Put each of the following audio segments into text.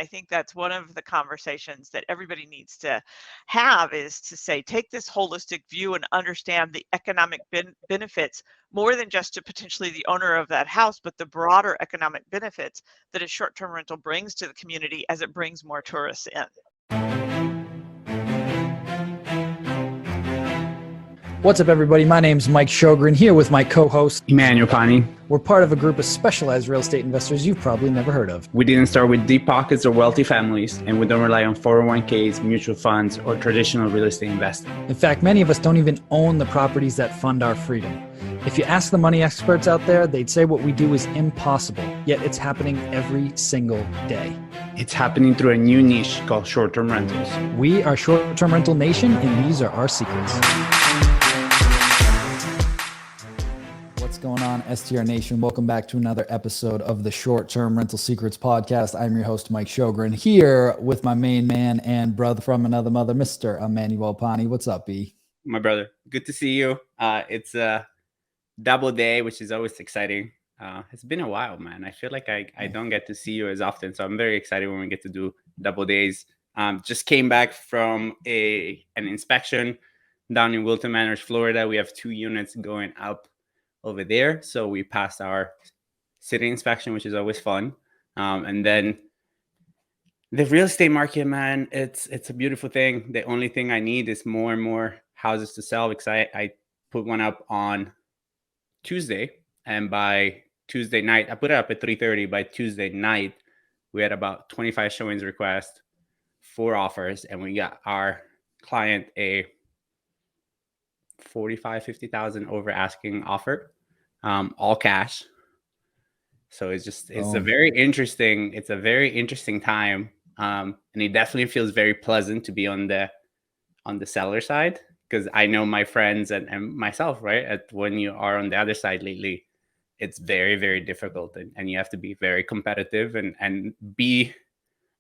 I think that's one of the conversations that everybody needs to have, is to say, take this holistic view and understand the economic benefits, more than just to potentially the owner of that house, but the broader economic benefits that a short-term rental brings to the community as it brings more tourists in. What's up, everybody? My name's Mike Sjogren, here with my co-host, Emmanuel Pani. We're part of a group of specialized real estate investors you've probably never heard of. We didn't start with deep pockets or wealthy families, and we don't rely on 401ks, mutual funds, or traditional real estate investing. In fact, many of us don't even own the properties that fund our freedom. If you ask the money experts out there, they'd say what we do is impossible, yet it's happening every single day. It's happening through a new niche called short-term rentals. We are Short-Term Rental Nation, and these are our secrets. What's going on, STR Nation? Welcome back to another episode of the Short-Term Rental Secrets podcast. I'm your host, Mike Sjogren, here with my main man and brother from another mother, Mr. Emmanuel Pani. What's up, B? My brother, good to see you. It's a double day, which is always exciting. It's been a while, man. I feel like I don't get to see you as often, so I'm very excited when we get to do double days. Just came back from an inspection down in Wilton Manors, Florida. We have 2 units going up over there, so we passed our city inspection, which is always fun. And then the real estate market, man, it's a beautiful thing. The only thing I need is more and more houses to sell, because I put one up on Tuesday, and by Tuesday night, I put it up at 3:30. By Tuesday night, we had about 25 showings requests, 4 offers, and we got our client a $50,000 over asking offer, all cash. So it's a very interesting time, and it definitely feels very pleasant to be on the seller side, because I know my friends and myself, right, when you are on the other side lately, it's very, very difficult, and you have to be very competitive and be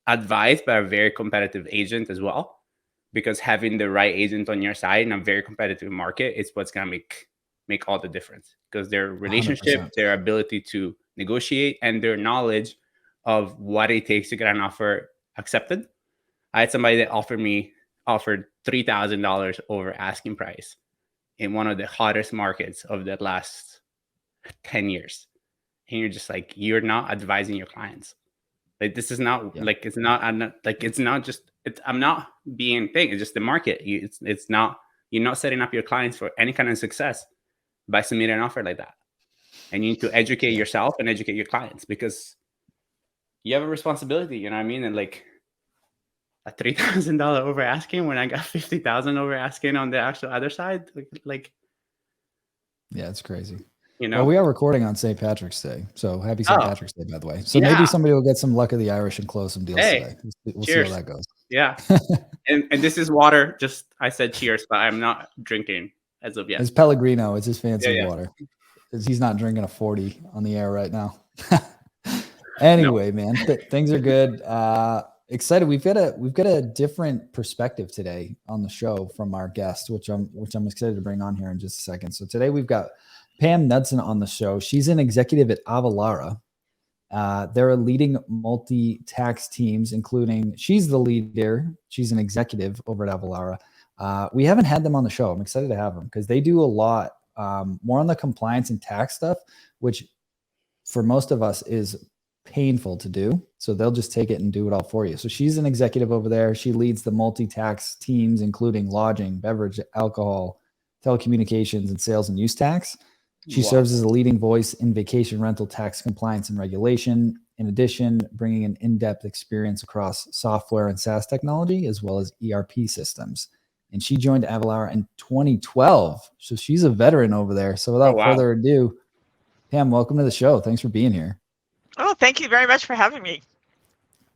advised by a very competitive agent as well, because having the right agent on your side in a very competitive market is what's going to make all the difference, because their relationship, 100%. Their ability to negotiate, and their knowledge of what it takes to get an offer accepted. I had somebody that offered $3,000 over asking price in one of the hottest markets of the last 10 years. And you're just like, you're not advising your clients. Like, this is not like, I'm not being thing. It's just the market. It's not, you're not setting up your clients for any kind of success by submitting an offer like that. And you need to educate yourself and educate your clients, because you have a responsibility, you know what I mean? And like a $3,000 over asking when I got $50,000 over asking on the actual other side, like. Yeah, it's crazy. You know, well, we are recording on St. Patrick's Day, so happy St. Patrick's Day, by the way. So maybe somebody will get some luck of the Irish and close some deals today. We'll see how that goes. Yeah. and this is water. Just, I said cheers, but I'm not drinking as of yet. It's Pellegrino. It's his fancy water. He's not drinking a 40 on the air right now. Anyway, man, things are good. Excited. We've got a different perspective today on the show from our guest, which I'm excited to bring on here in just a second. So today we've got Pam Knudsen on the show. She's an executive at Avalara. They're a leading multi-tax teams, including she's the leader. She's an executive over at Avalara. We haven't had them on the show. I'm excited to have them because they do a lot more on the compliance and tax stuff, which for most of us is painful to do. So they'll just take it and do it all for you. So she's an executive over there. She leads the multi-tax teams, including lodging, beverage, alcohol, telecommunications, and sales and use tax. She serves as a leading voice in vacation rental tax compliance and regulation. In addition, bringing an in-depth experience across software and SaaS technology, as well as ERP systems. And she joined Avalara in 2012. So she's a veteran over there. So without further ado, Pam, welcome to the show. Thanks for being here. Oh, thank you very much for having me.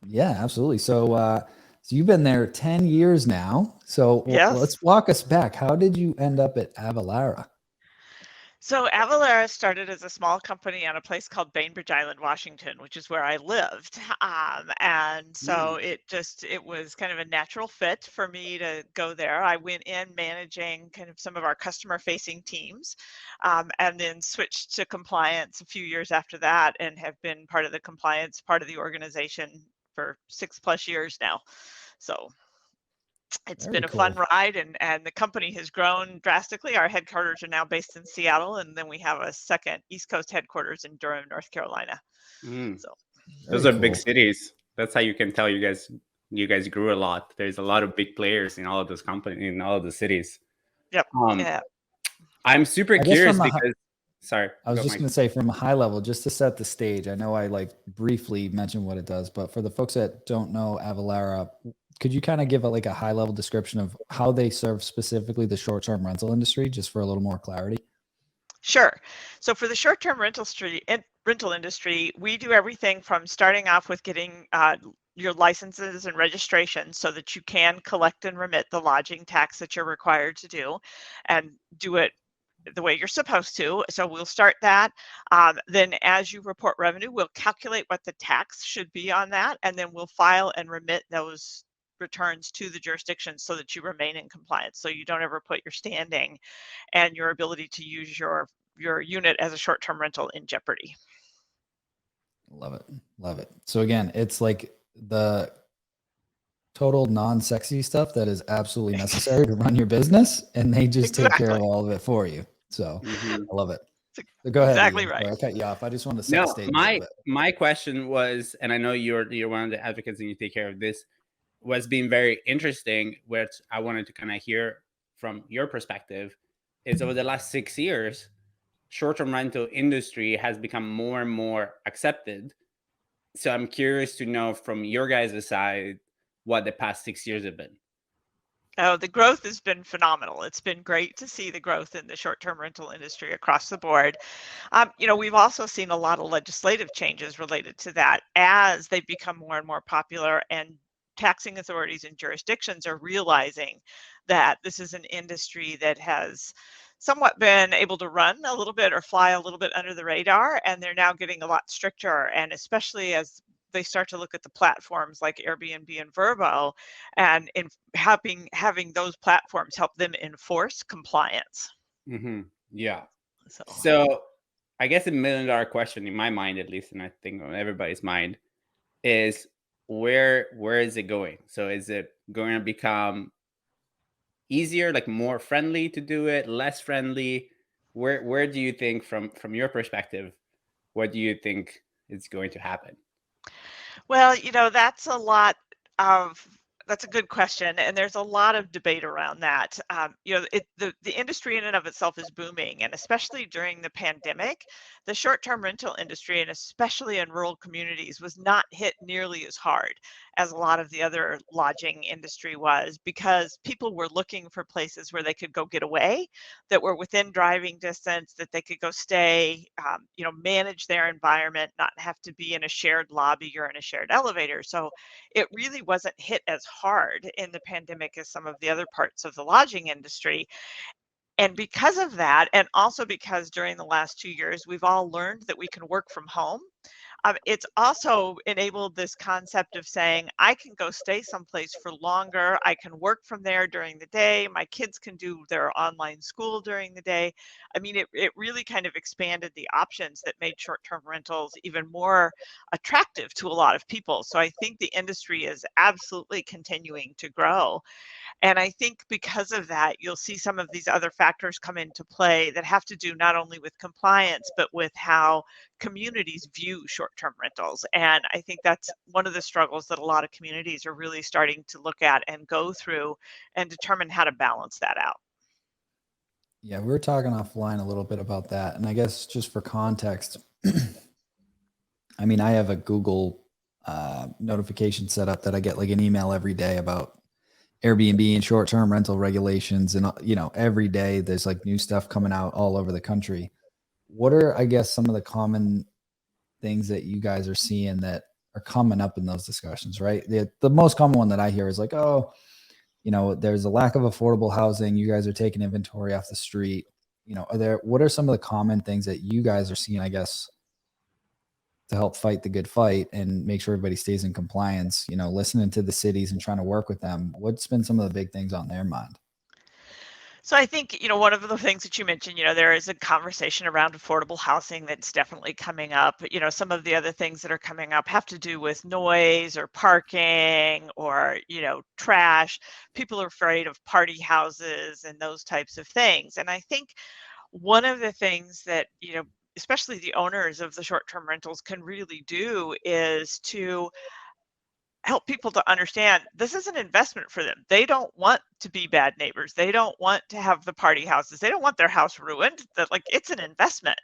Yeah, absolutely. So you've been there 10 years now. So let's walk us back. How did you end up at Avalara? So Avalara started as a small company on a place called Bainbridge Island, Washington, which is where I lived. And so it was kind of a natural fit for me to go there. I went in managing kind of some of our customer facing teams, and then switched to compliance a few years after that, and have been part of the compliance part of the organization for 6+ years now. So it's Very been a cool. fun ride, and the company has grown drastically. Our headquarters are now based in Seattle, and then we have a second East Coast headquarters in Durham, North Carolina. So those are big cities. That's how you can tell you guys grew a lot. There's a lot of big players in all of those companies, in all of the cities. Yep. Yeah. I'm super curious because sorry. I was just going to say, from a high level, just to set the stage, I know I like briefly mentioned what it does, but for the folks that don't know Avalara, could you kind of give a high level description of how they serve specifically the short-term rental industry, just for a little more clarity? Sure. So for the short-term rental industry, we do everything from starting off with getting your licenses and registration so that you can collect and remit the lodging tax that you're required to do, and do it the way you're supposed to. So we'll start that. Then as you report revenue, we'll calculate what the tax should be on that, and then we'll file and remit those returns to the jurisdiction so that you remain in compliance, so you don't ever put your standing and your ability to use your unit as a short-term rental in jeopardy. Love it. Love it. So again, it's like the total non-sexy stuff that is absolutely necessary to run your business, and they just take care of all of it for you. So I love it. So go ahead. Exactly Ian. right. Sorry, I cut you off. I just want to set the stage. My question was, and I know you're one of the advocates and you take care of this, was being very interesting, which I wanted to kind of hear from your perspective, is over the last 6 years, short-term rental industry has become more and more accepted. So I'm curious to know from your guys' side what the past 6 years have been. Oh, the growth has been phenomenal. It's been great to see the growth in the short-term rental industry across the board. We've also seen a lot of legislative changes related to that as they become more and more popular, and taxing authorities and jurisdictions are realizing that this is an industry that has somewhat been able to run a little bit or fly a little bit under the radar, and they're now getting a lot stricter, and especially as they start to look at the platforms like Airbnb and Vrbo, and in having those platforms help them enforce compliance. Yeah. So I guess $1 million question in my mind, at least, and I think on everybody's mind, is where is it going? So is it going to become easier, like more friendly to do it, less friendly? Where do you think, from your perspective, what do you think is going to happen? Well, that's a good question, and there's a lot of debate around that. The industry in and of itself is booming, and especially during the pandemic, the short-term rental industry, and especially in rural communities, was not hit nearly as hard as a lot of the other lodging industry was, because people were looking for places where they could go get away, that were within driving distance, that they could go stay, manage their environment, not have to be in a shared lobby or in a shared elevator. So it really wasn't hit as hard in the pandemic as some of the other parts of the lodging industry. And because of that, and also because during the last 2 years, we've all learned that we can work from home. It's also enabled this concept of saying, I can go stay someplace for longer. I can work from there during the day. My kids can do their online school during the day. I mean, it really kind of expanded the options that made short-term rentals even more attractive to a lot of people. So I think the industry is absolutely continuing to grow. And I think because of that, you'll see some of these other factors come into play that have to do not only with compliance, but with how communities view short-term rentals. And I think that's one of the struggles that a lot of communities are really starting to look at and go through and determine how to balance that out. Yeah, we were talking offline a little bit about that. And I guess just for context, I mean, I have a Google notification set up that I get like an email every day about Airbnb and short-term rental regulations. And, every day there's like new stuff coming out all over the country. What are, I guess, some of the common things that you guys are seeing that are coming up in those discussions, right? The most common one that I hear is like, there's a lack of affordable housing. You guys are taking inventory off the street. What are some of the common things that you guys are seeing, I guess, to help fight the good fight and make sure everybody stays in compliance, listening to the cities and trying to work with them? What's been some of the big things on their mind? So I think, one of the things that you mentioned, there is a conversation around affordable housing that's definitely coming up. Some of the other things that are coming up have to do with noise or parking or, trash. People are afraid of party houses and those types of things. And I think one of the things that, especially the owners of the short-term rentals can really do is to help people to understand this is an investment for them. They don't want to be bad neighbors. They don't want to have the party houses. They don't want their house ruined. That it's an investment,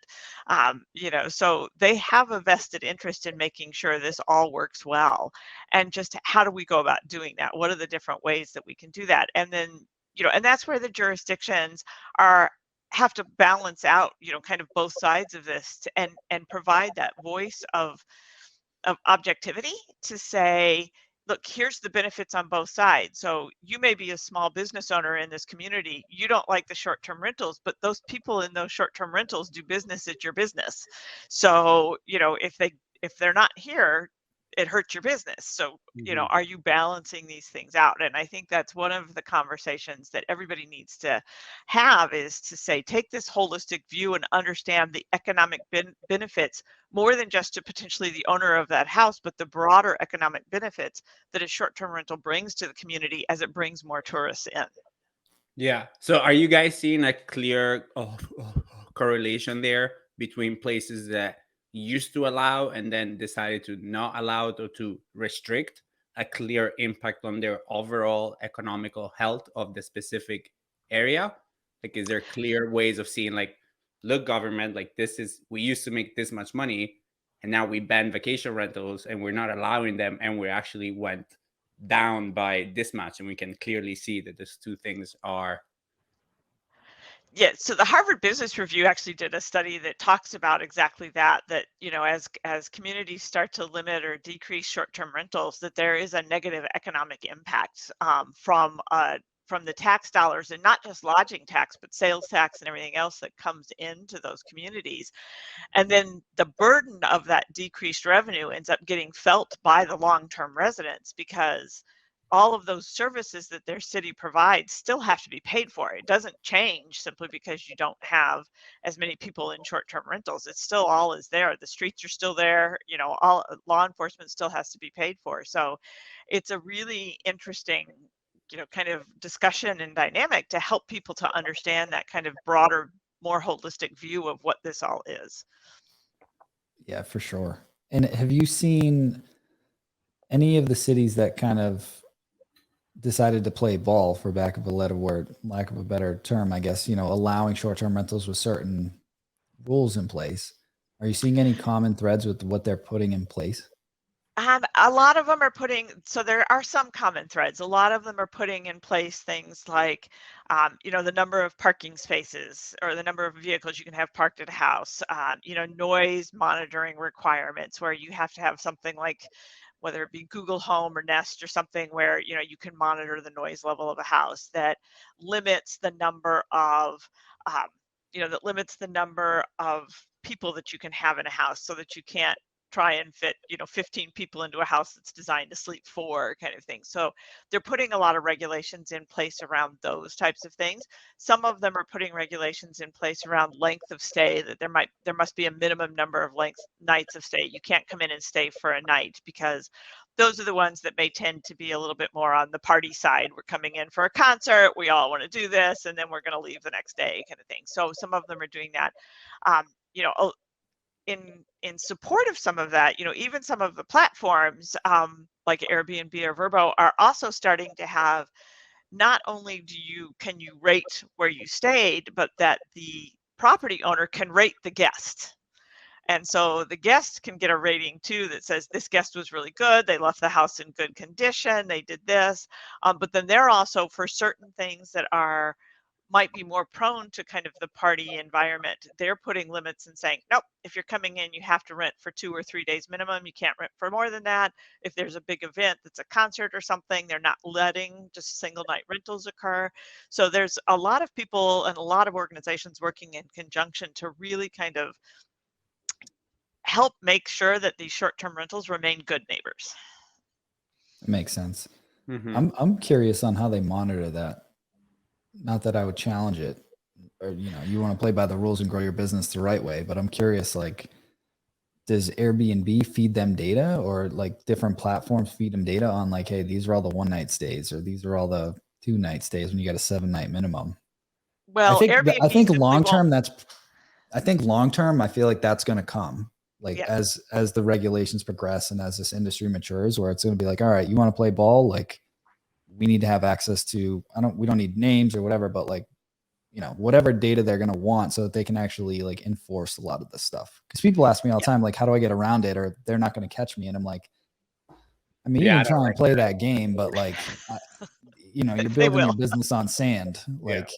so they have a vested interest in making sure this all works well. And just how do we go about doing that? What are the different ways that we can do that? And then, and that's where the jurisdictions have to balance out, kind of both sides of this and provide that voice of objectivity to say, look, here's the benefits on both sides. So you may be a small business owner in this community. You don't like the short-term rentals, but those people in those short-term rentals do business at your business. So, if they're not here, it hurts your business. So, are you balancing these things out? And I think that's one of the conversations that everybody needs to have, is to say, take this holistic view and understand the economic benefits more than just to potentially the owner of that house, but the broader economic benefits that a short-term rental brings to the community as it brings more tourists in. Yeah. So are you guys seeing a clear correlation there between places that used to allow and then decided to not allow it or to restrict, a clear impact on their overall economical health of the specific area? Like, is there clear ways of seeing, like, look, government, like, we used to make this much money and now we ban vacation rentals and we're not allowing them, and we actually went down by this much, and we can clearly see that these two things are. Yeah, so the Harvard Business Review actually did a study that talks about exactly that, as communities start to limit or decrease short-term rentals, that there is a negative economic impact from the tax dollars, and not just lodging tax, but sales tax and everything else that comes into those communities. And then the burden of that decreased revenue ends up getting felt by the long-term residents, because all of those services that their city provides still have to be paid for. It doesn't change simply because you don't have as many people in short-term rentals. It's still all is there. The streets are still there. All law enforcement still has to be paid for. So it's a really interesting, kind of discussion and dynamic to help people to understand that kind of broader, more holistic view of what this all is. Yeah, for sure. And have you seen any of the cities that kind of decided to play ball, for lack of a better term, I guess, allowing short-term rentals with certain rules in place? Are you seeing any common threads with what they're putting in place? A lot of them are so there are some common threads. A lot of them are putting in place things like, the number of parking spaces or the number of vehicles you can have parked at a house, noise monitoring requirements, where you have to have something like, whether it be Google Home or Nest or something, where, you can monitor the noise level of a house, that limits the number of, people that you can have in a house, so that you can't try and fit 15 people into a house that's designed to sleep 4, kind of thing. So they're putting a lot of regulations in place around those types of things. Some of them are putting regulations in place around length of stay, that there must be a minimum number of nights of stay. You can't come in and stay for a night, because those are the ones that may tend to be a little bit more on the party side. We're coming in for a concert, we all want to do this, and then we're going to leave the next day, kind of thing. So some of them are doing that. In support of some of that, even some of the platforms like Airbnb or Vrbo are also starting to have, not only can you rate where you stayed, but that the property owner can rate the guest. And so the guest can get a rating too that says, this guest was really good, they left the house in good condition, they did this. But then they're also, for certain things that might be more prone to kind of the party environment, they're putting limits and saying, nope, if you're coming in, you have to rent for 2 or 3 days minimum. You can't rent for more than that. If there's a big event that's a concert or something, they're not letting just single night rentals occur. So there's a lot of people and a lot of organizations working in conjunction to really kind of help make sure that these short-term rentals remain good neighbors. It makes sense. I'm curious on how they monitor that. not that I would challenge it, or you want to play by the rules and grow your business the right way, but I'm curious, like, does Airbnb feed them data, or like different platforms feed them data on like, hey, these are all the 1-night stays, or these are all the 2-night stays when you got a 7-night minimum? Well, Airbnb long term, I feel like that's going to come, like, yes. as the regulations progress and as this industry matures, where it's going to be like, all right, you want to play ball, like, we need to have access to, we don't need names or whatever, but like, whatever data they're going to want so that they can actually like enforce a lot of this stuff. Because people ask me all the time, like, how do I get around it? Or they're not going to catch me. And I'm like, I mean, you can try and play that game, but like, you're building your business on sand. Like,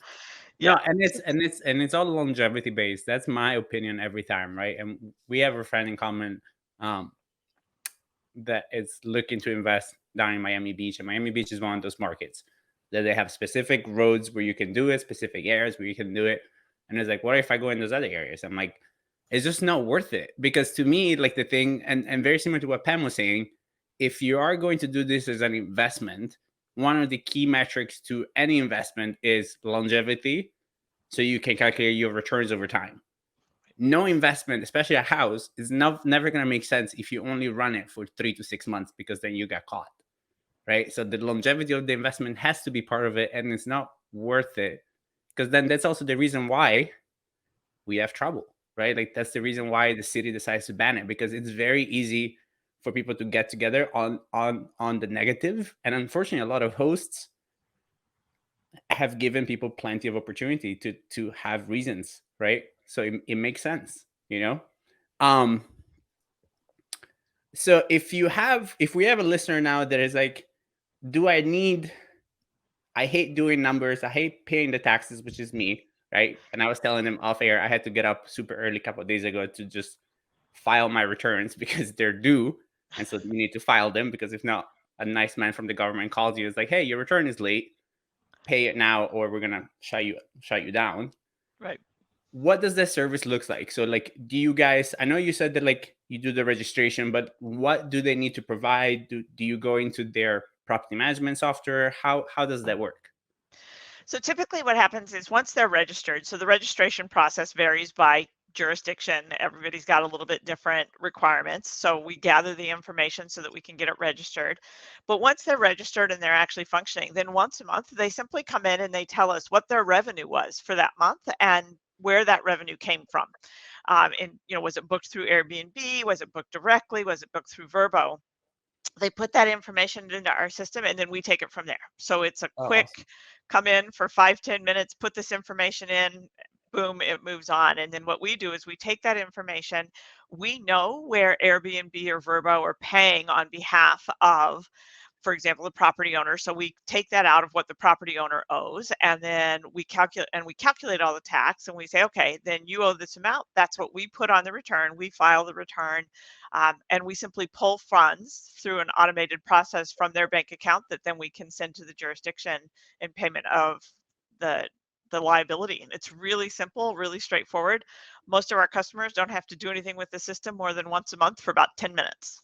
no, and it's all longevity based. That's my opinion every time, right? And we have a friend in common that is looking to invest down in Miami Beach, and Miami Beach is one of those markets that they have specific roads where you can do it, specific areas where you can do it. And it's like, what if I go in those other areas? I'm like, it's just not worth it. Because to me, like, the thing, and very similar to what Pam was saying, if you are going to do this as an investment, one of the key metrics to any investment is longevity, so you can calculate your returns over time. No investment, especially a house, is never going to make sense if you only run it for 3 to 6 months, because then you got caught. Right? So the longevity of the investment has to be part of it, and it's not worth it, because then that's also the reason why we have trouble, right? Like, that's the reason why the city decides to ban it, because it's very easy for people to get together on the negative. And unfortunately, a lot of hosts have given people plenty of opportunity to have reasons, right? So it makes sense, so if we have a listener now that is like, I hate doing numbers, I hate paying the taxes, which is me, right? And I was telling them off air, I had to get up super early a couple of days ago to just file my returns because they're due. And so you need to file them, because if not, a nice man from the government calls you. It's like, hey, your return is late. Pay it now, or we're gonna shut you down. Right. What does that service look like? So, like, do you guys? I know you said that like you do the registration, but what do they need to provide? Do you go into their property management software? How does that work? So typically, what happens is once they're registered. So the registration process varies by jurisdiction. Everybody's got a little bit different requirements. So we gather the information so that we can get it registered. But once they're registered and they're actually functioning, then once a month, they simply come in and they tell us what their revenue was for that month and where that revenue came from. And, was it booked through Airbnb? Was it booked directly? Was it booked through Vrbo? They put that information into our system, and then we take it from there. So it's a quick come in for 5-10 minutes, put this information in, boom, it moves on. And then what we do is we take that information. We know where Airbnb or Vrbo are paying on behalf of, for example, the property owner. So we take that out of what the property owner owes, and then we calculate all the tax, and we say, okay, then you owe this amount. That's what we put on the return. We file the return, and we simply pull funds through an automated process from their bank account that then we can send to the jurisdiction in payment of the liability. And it's really simple, really straightforward. Most of our customers don't have to do anything with the system more than once a month for about 10 minutes.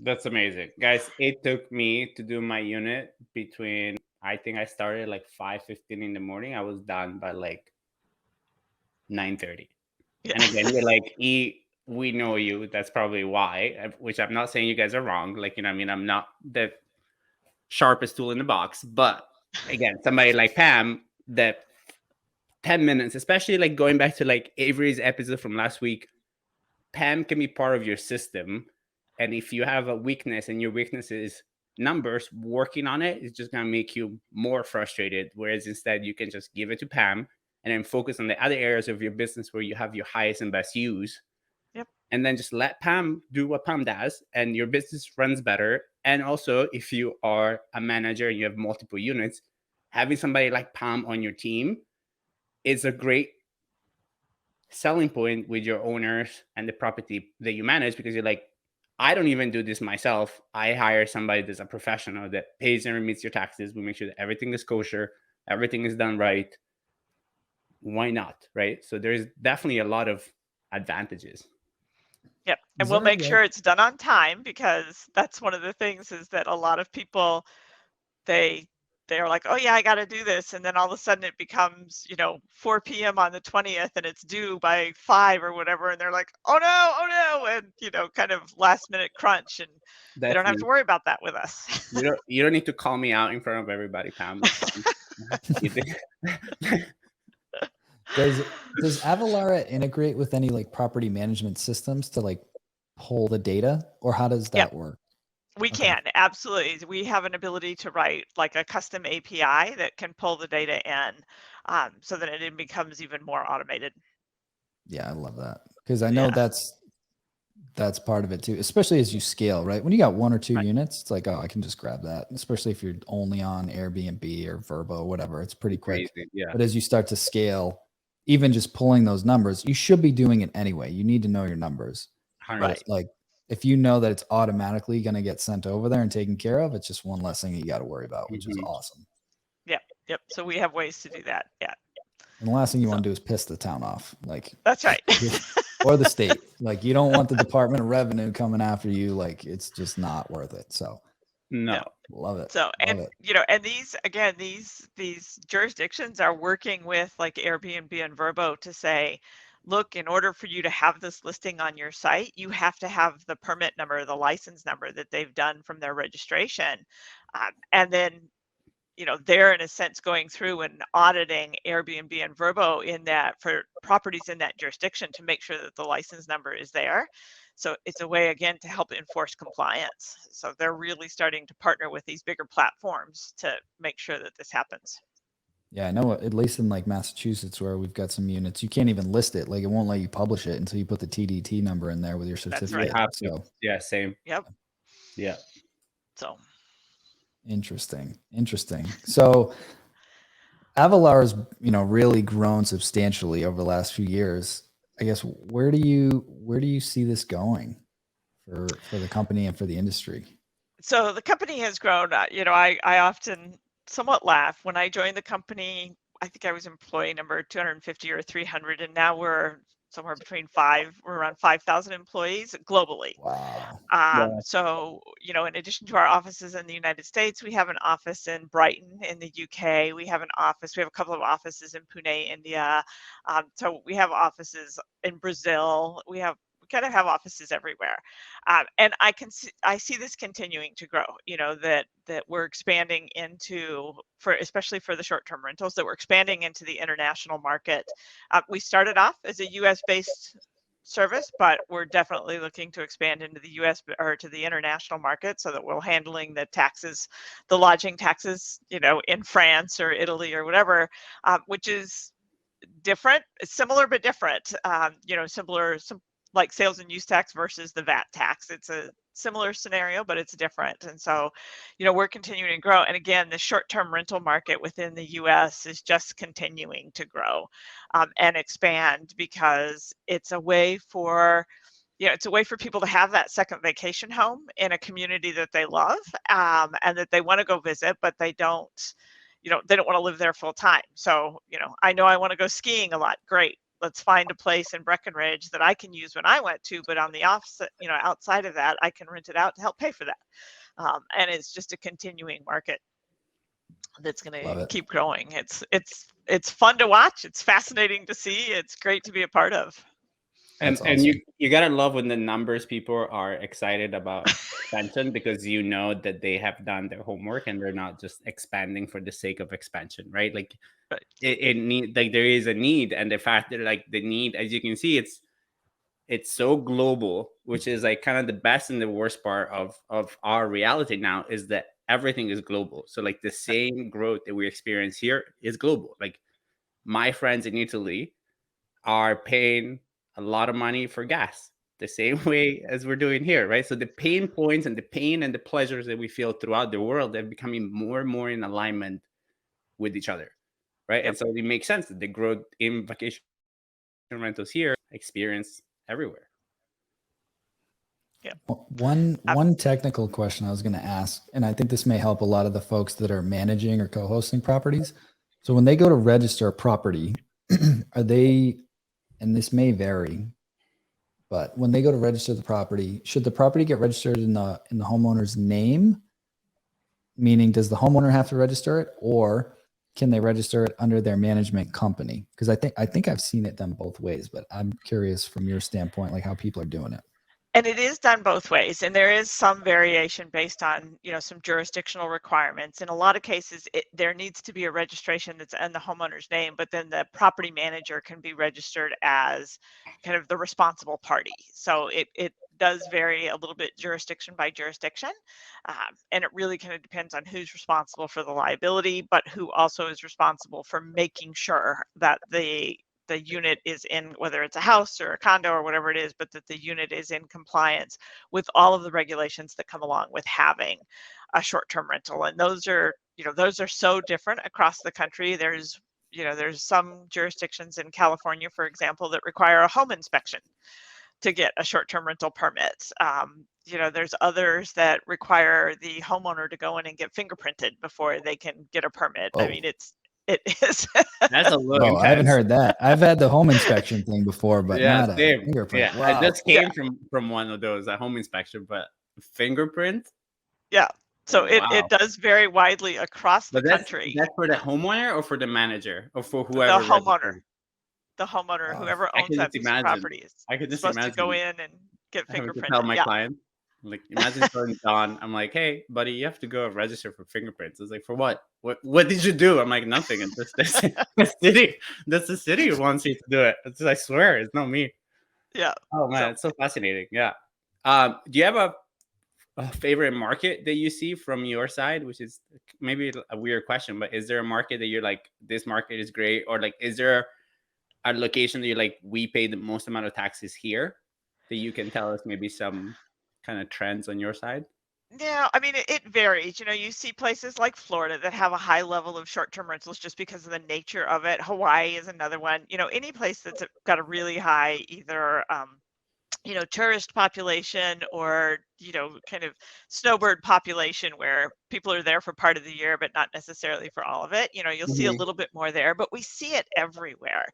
That's amazing. Guys, it took me to do my unit between, I think I started like 5:15 in the morning. I was done by like 9:30. Yeah. And again, you're like, we know you. That's probably why, which I'm not saying you guys are wrong. Like, I'm not the sharpest tool in the box. But again, somebody like Pam, that 10 minutes, especially like going back to like Avery's episode from last week, Pam can be part of your system. And if you have a weakness and your weakness is numbers, working on it is just going to make you more frustrated. Whereas instead, you can just give it to Pam and then focus on the other areas of your business where you have your highest and best use. Yep. And then just let Pam do what Pam does, and your business runs better. And also, if you are a manager and you have multiple units, having somebody like Pam on your team is a great selling point with your owners and the property that you manage, because you're like, I don't even do this myself. I hire somebody that's a professional that pays and remits your taxes. We make sure that everything is kosher, everything is done right. Why not, right? So there's definitely a lot of advantages. Yep. And we'll make sure it's done on time, because that's one of the things is that a lot of people, they they're like, oh yeah, I got to do this. And then all of a sudden it becomes, 4 p.m. on the 20th and it's due by 5 or whatever. And they're like, oh no. And, kind of last minute crunch. And they don't have to worry about that with us. You don't need to call me out in front of everybody, Pam. Does Avalara integrate with any like property management systems to like pull the data, or how does that work? We can, absolutely. We have an ability to write like a custom API that can pull the data in, so that it becomes even more automated. Yeah, I love that, because I know that's part of it too, especially as you scale, right? When you got 1 or 2 units, it's like, oh, I can just grab that. Especially if you're only on Airbnb or Vrbo, whatever, it's pretty quick. But as you start to scale, even just pulling those numbers, you should be doing it anyway. You need to know your numbers. Right. Like if you know that it's automatically going to get sent over there and taken care of, it's just one less thing you got to worry about, which is awesome. Yep. So we have ways to do that. Yeah. And the last thing you want to do is piss the town off. Like that's right. Or the state. Like you don't want the Department of Revenue coming after you. Like it's just not worth it. So no. Love it. So, and these jurisdictions are working with like Airbnb and Vrbo to say, look, in order for you to have this listing on your site, you have to have the permit number, the license number that they've done from their registration. And then, they're in a sense going through and auditing Airbnb and Vrbo in that for properties in that jurisdiction to make sure that the license number is there. So it's a way, again, to help enforce compliance. So they're really starting to partner with these bigger platforms to make sure that this happens. Yeah, I know, at least in like Massachusetts, where we've got some units, you can't even list it. Like it won't let you publish it until you put the TDT number in there with your certificate. That's right. Yeah, same. Yep. Yeah. So interesting. So Avalara's, really grown substantially over the last few years. I guess where do you see this going for the company and for the industry? So the company has grown. I often somewhat laugh when I joined the company. I think I was employee number 250 or 300, and now we're somewhere between we're around 5,000 employees globally. Wow. So, in addition to our offices in the United States, we have an office in Brighton in the UK. We have a couple of offices in Pune, India. So we have offices in Brazil. We kind of have offices everywhere. And I see this continuing to grow, that we're expanding especially for the short-term rentals, that we're expanding into the international market. We started off as a US-based service, but we're definitely looking to expand into the US or to the international market, so that we're handling the taxes, the lodging taxes, in France or Italy or whatever, which is different, similar but different. Similar, like sales and use tax versus the VAT tax. It's a similar scenario, but it's different. And so, we're continuing to grow. And again, the short-term rental market within the US is just continuing to grow and expand, because it's a way for people to have that second vacation home in a community that they love, and that they want to go visit, but they don't want to live there full time. So, I know I want to go skiing a lot. Great. Let's find a place in Breckenridge that I can use when I went to, but on the opposite, outside of that, I can rent it out to help pay for that. And it's just a continuing market that's going to keep growing. It's fun to watch. It's fascinating to see. It's great to be a part of. And you gotta love when the numbers people are excited about expansion, because that they have done their homework and they're not just expanding for the sake of expansion, right? Like it need, like there is a need, and the fact that like the need, as you can see, it's so global, which is like kind of the best and the worst part of our reality now, is that everything is global. So like the same growth that we experience here is global. Like my friends in Italy are paying a lot of money for gas the same way as we're doing here, right? So the pain points and the pain and the pleasures that we feel throughout the world are becoming more and more in alignment with each other, right? Yep. And so it makes sense that the growth in vacation rentals here experience everywhere. Yeah. One technical question I was going to ask, and I think this may help a lot of the folks that are managing or co-hosting properties. So when they go to register a property, are they, and this may vary, but when they go to register the property, should the property get registered in the homeowner's name, meaning does the homeowner have to register it, or can they register it under their management company? Because I think I've seen it done both ways, but I'm curious from your standpoint, like how people are doing it. And it is done both ways, and there is some variation based on, some jurisdictional requirements. In a lot of cases, there needs to be a registration that's in the homeowner's name, but then the property manager can be registered as kind of the responsible party. So it does vary a little bit jurisdiction by jurisdiction, and it really kind of depends on who's responsible for the liability, but who also is responsible for making sure that the unit is in, whether it's a house or a condo or whatever it is, but that the unit is in compliance with all of the regulations that come along with having a short-term rental. And those are so different across the country. There's some jurisdictions in California, for example, that require a home inspection to get a short-term rental permit. There's others that require the homeowner to go in and get fingerprinted before they can get a permit. Oh. I mean, it is. That's a little intense. I haven't heard that. I've had the home inspection thing before, but not a same. fingerprint. Yeah, Wow. I just came from one of those, a home inspection, but fingerprint. Yeah. So wow. it does vary widely across the country. That's for the homeowner or for the manager or for whoever? The homeowner. The homeowner, whoever owns that piece of property, is supposed to go in and get fingerprinted. Tell my client, like, imagine telling Don, I'm like, hey, buddy, you have to go register for fingerprints. It's like, for what? What did you do? I'm like, nothing. And that's the city who wants you to do it. I swear, it's not me. Yeah. Oh man, it's so fascinating. Yeah. Do you have a favorite market that you see from your side, which is maybe a weird question, but is there a market that you're like, this market is great, or like, is there a location that you're like, we pay the most amount of taxes here, that you can tell us maybe some kind of trends on your side? Yeah, I mean, it varies. You see places like Florida that have a high level of short-term rentals just because of the nature of it. Hawaii is another one. Any place that's got a really high either tourist population or kind of snowbird population where people are there for part of the year but not necessarily for all of it. You'll see a little bit more there, but we see it everywhere.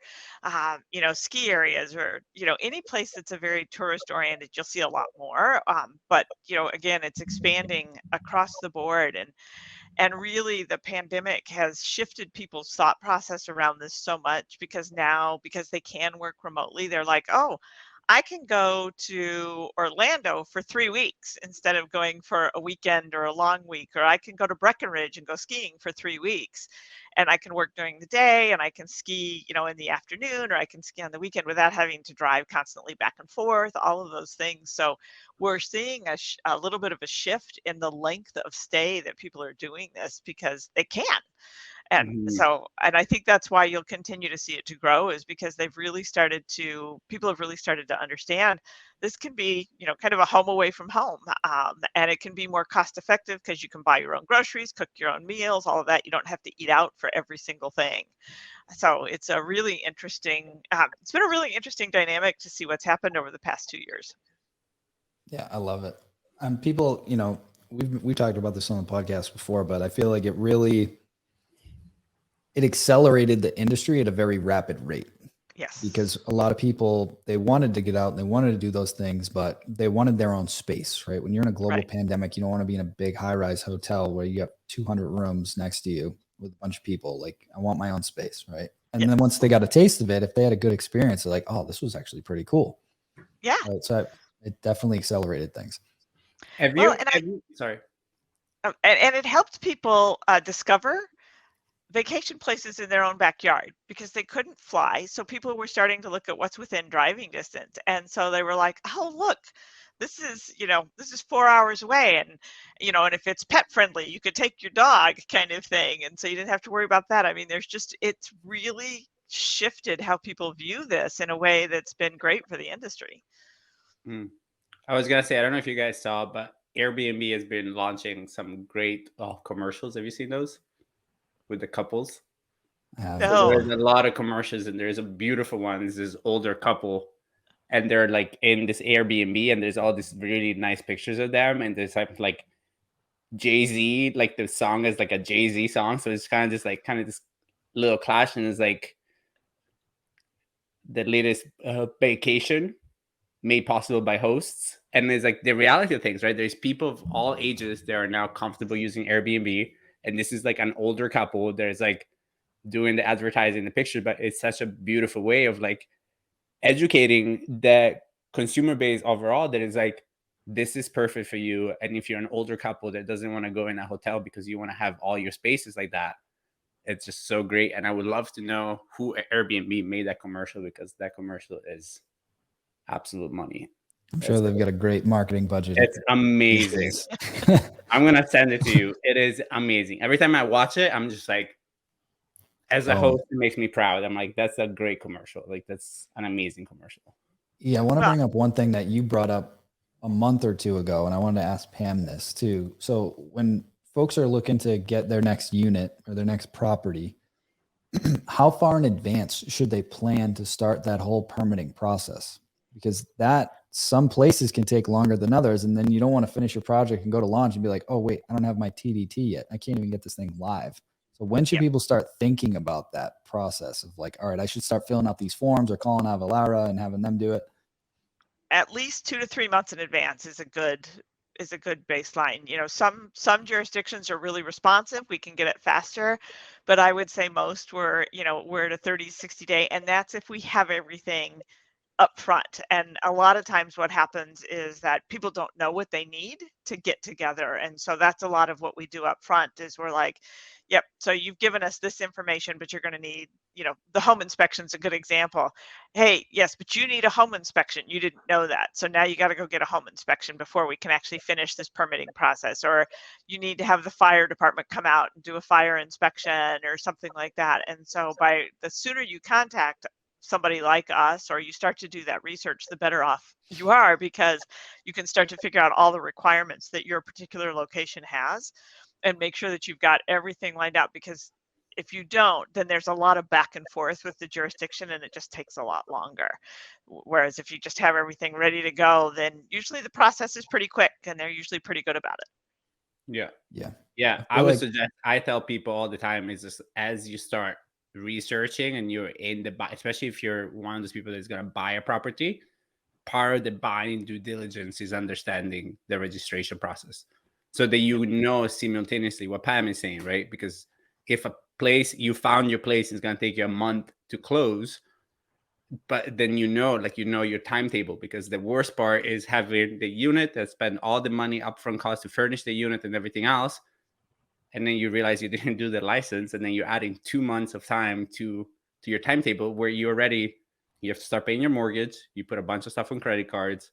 Ski areas or any place that's a very tourist oriented, you'll see a lot more. But again, it's expanding across the board, and really the pandemic has shifted people's thought process around this so much, because they can work remotely, they're like, oh, I can go to Orlando for 3 weeks instead of going for a weekend or a long week, or I can go to Breckenridge and go skiing for 3 weeks, and I can work during the day and I can ski, in the afternoon, or I can ski on the weekend without having to drive constantly back and forth, all of those things. So we're seeing a little bit of a shift in the length of stay that people are doing this because they can. And so, and I think that's why you'll continue to see it to grow, is because people have really started to understand this can be, kind of a home away from home. And it can be more cost effective because you can buy your own groceries, cook your own meals, all of that. You don't have to eat out for every single thing. So it's a really interesting, it's been a really interesting dynamic to see what's happened over the past 2 years. Yeah, I love it. People, we've talked about this on the podcast before, but I feel like it accelerated the industry at a very rapid rate. Yes. Because a lot of people, they wanted to get out and they wanted to do those things, but they wanted their own space, right? When you're in a global pandemic, you don't want to be in a big high-rise hotel where you have 200 rooms next to you with a bunch of people. Like, I want my own space, right? And then once they got a taste of it, if they had a good experience, they're like, oh, this was actually pretty cool. Yeah. Right? So it definitely accelerated things. Sorry. And it helped people discover vacation places in their own backyard because they couldn't fly. So people were starting to look at what's within driving distance. And so they were like, oh, look, this is 4 hours away. And, and if it's pet friendly, you could take your dog, kind of thing. And so you didn't have to worry about that. I mean, it's really shifted how people view this in a way that's been great for the industry. I was going to say, I don't know if you guys saw, but Airbnb has been launching some great commercials. Have you seen those? With the couples? There's a lot of commercials, and there's a beautiful one. There's this older couple, and they're like in this Airbnb, and there's all these really nice pictures of them, and there's like Jay-Z, like the song is like a Jay-Z song, so it's kind of this little clash, and it's like the latest vacation made possible by hosts. And there's like the reality of things, right? There's people of all ages that are now comfortable using Airbnb. And this is like an older couple. There's like doing the advertising, the picture, but it's such a beautiful way of like educating the consumer base overall that is like, this is perfect for you. And if you're an older couple that doesn't want to go in a hotel because you want to have all your spaces like that, it's just so great. And I would love to know who at Airbnb made that commercial, because that commercial is absolute money. I'm sure they've got a great marketing budget. It's amazing. I'm going to send it to you. It is amazing. Every time I watch it, I'm just like, as a host, it makes me proud. I'm like, that's a great commercial. Like, that's an amazing commercial. Yeah, I want to bring up one thing that you brought up a month or two ago, and I wanted to ask Pam this too. So when folks are looking to get their next unit or their next property, how far in advance should they plan to start that whole permitting process? Because that some places can take longer than others, and then you don't want to finish your project and go to launch and be like, oh wait, I don't have my TDT yet. I can't even get this thing live. So when should people start thinking about that process of like, all right, I should start filling out these forms or calling Avalara and having them do it? At least 2 to 3 months in advance is a good baseline. You know, some jurisdictions are really responsive. We can get it faster, but I would say most we're at a 30, 60 day, and that's if we have everything up front. And a lot of times what happens is that people don't know what they need to get together. And so that's a lot of what we do up front is we're like, yep, so you've given us this information, but you're going to need, the home inspection is a good example. Hey, yes, but you need a home inspection. You didn't know that. So now you got to go get a home inspection before we can actually finish this permitting process. Or you need to have the fire department come out and do a fire inspection or something like that. And so by the sooner you contact somebody like us, or you start to do that research, the better off you are, because you can start to figure out all the requirements that your particular location has and make sure that you've got everything lined out. Because if you don't, then there's a lot of back and forth with the jurisdiction and it just takes a lot longer. Whereas if you just have everything ready to go, then usually the process is pretty quick and they're usually pretty good about it. Yeah. I would suggest, I tell people all the time, is just as you start researching and you're in the buy, especially if you're one of those people that's going to buy a property, part of the buying due diligence is understanding the registration process, so that you know simultaneously what Pam is saying, right? Because if a place, you found your place, is going to take you a month to close, but then your timetable, because the worst part is having the unit that spend all the money upfront cost to furnish the unit and everything else, and then you realize you didn't do the license, and then you're adding 2 months of time to your timetable, where you have to start paying your mortgage, you put a bunch of stuff on credit cards.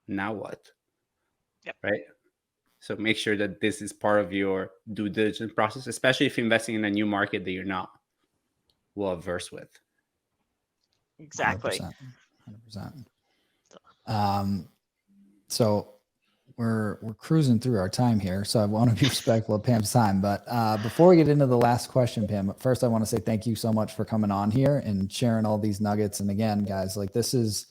Now what? Yep. Right? So make sure that this is part of your due diligence process, especially if you're investing in a new market that you're not well versed with. Exactly. 100%. So we're cruising through our time here, so I want to be respectful of Pam's time. But before we get into the last question, Pam, first I want to say thank you so much for coming on here and sharing all these nuggets. And again, guys, like this is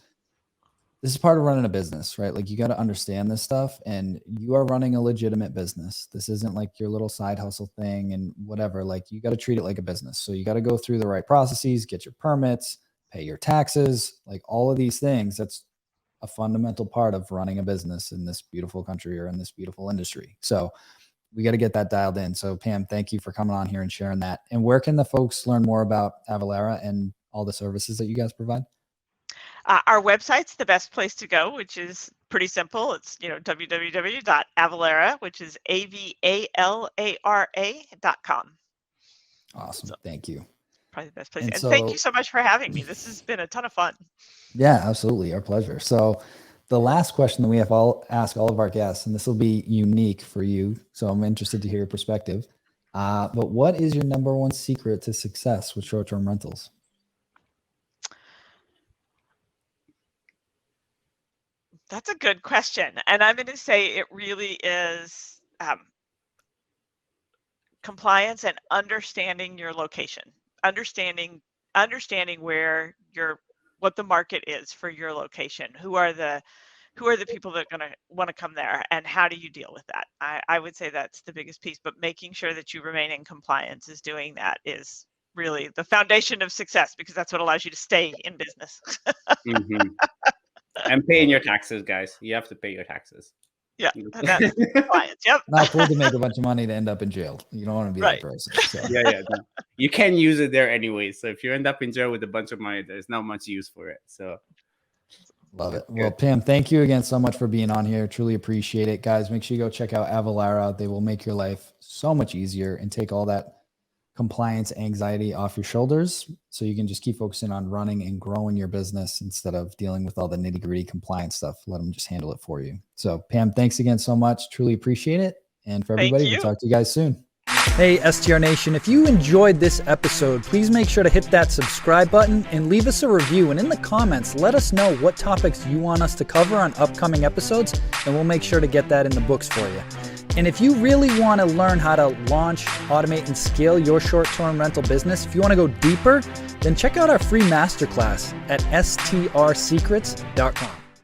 part of running a business, right? Like you got to understand this stuff, and you are running a legitimate business. This isn't like your little side hustle thing and whatever. Like you got to treat it like a business. So you got to go through the right processes, get your permits, pay your taxes, like all of these things. That's a fundamental part of running a business in this beautiful country or in this beautiful industry. So we got to get that dialed in. So Pam, thank you for coming on here and sharing that. And where can the folks learn more about Avalara and all the services that you guys provide? Our website's the best place to go, which is pretty simple. It's www.avalara, which is avalara.com. Awesome. Thank you. Probably the best place. And thank you so much for having me. This has been a ton of fun. Yeah, absolutely. Our pleasure. So the last question that we have ask all of our guests, and this will be unique for you, so I'm interested to hear your perspective. But what is your number one secret to success with short-term rentals? That's a good question. And I'm going to say it really is compliance and understanding your location, understanding where what the market is for your location. Who are the people that are going to want to come there, and how do you deal with that? I would say that's the biggest piece, but making sure that you remain in compliance is really the foundation of success, because that's what allows you to stay in business. Mm-hmm. And paying your taxes, guys. You have to pay your taxes. Yeah, that's clients. Yep. Not cool to make a bunch of money to end up in jail. You don't want to be Right. that person. So. Yeah. No. You can use it there anyway. So if you end up in jail with a bunch of money, there's not much use for it. So love it. Well, Pam, thank you again so much for being on here. Truly appreciate it. Guys, make sure you go check out Avalara. They will make your life so much easier and take all that compliance anxiety off your shoulders so you can just keep focusing on running and growing your business instead of dealing with all the nitty-gritty compliance stuff. Let them just handle it for you. So Pam, thanks again so much. Truly appreciate it. And for everybody, we'll talk to you guys soon. Hey, STR Nation, if you enjoyed this episode, please make sure to hit that subscribe button and leave us a review. And in the comments, let us know what topics you want us to cover on upcoming episodes, and we'll make sure to get that in the books for you. And if you really want to learn how to launch, automate, and scale your short-term rental business, if you want to go deeper, then check out our free masterclass at strsecrets.com.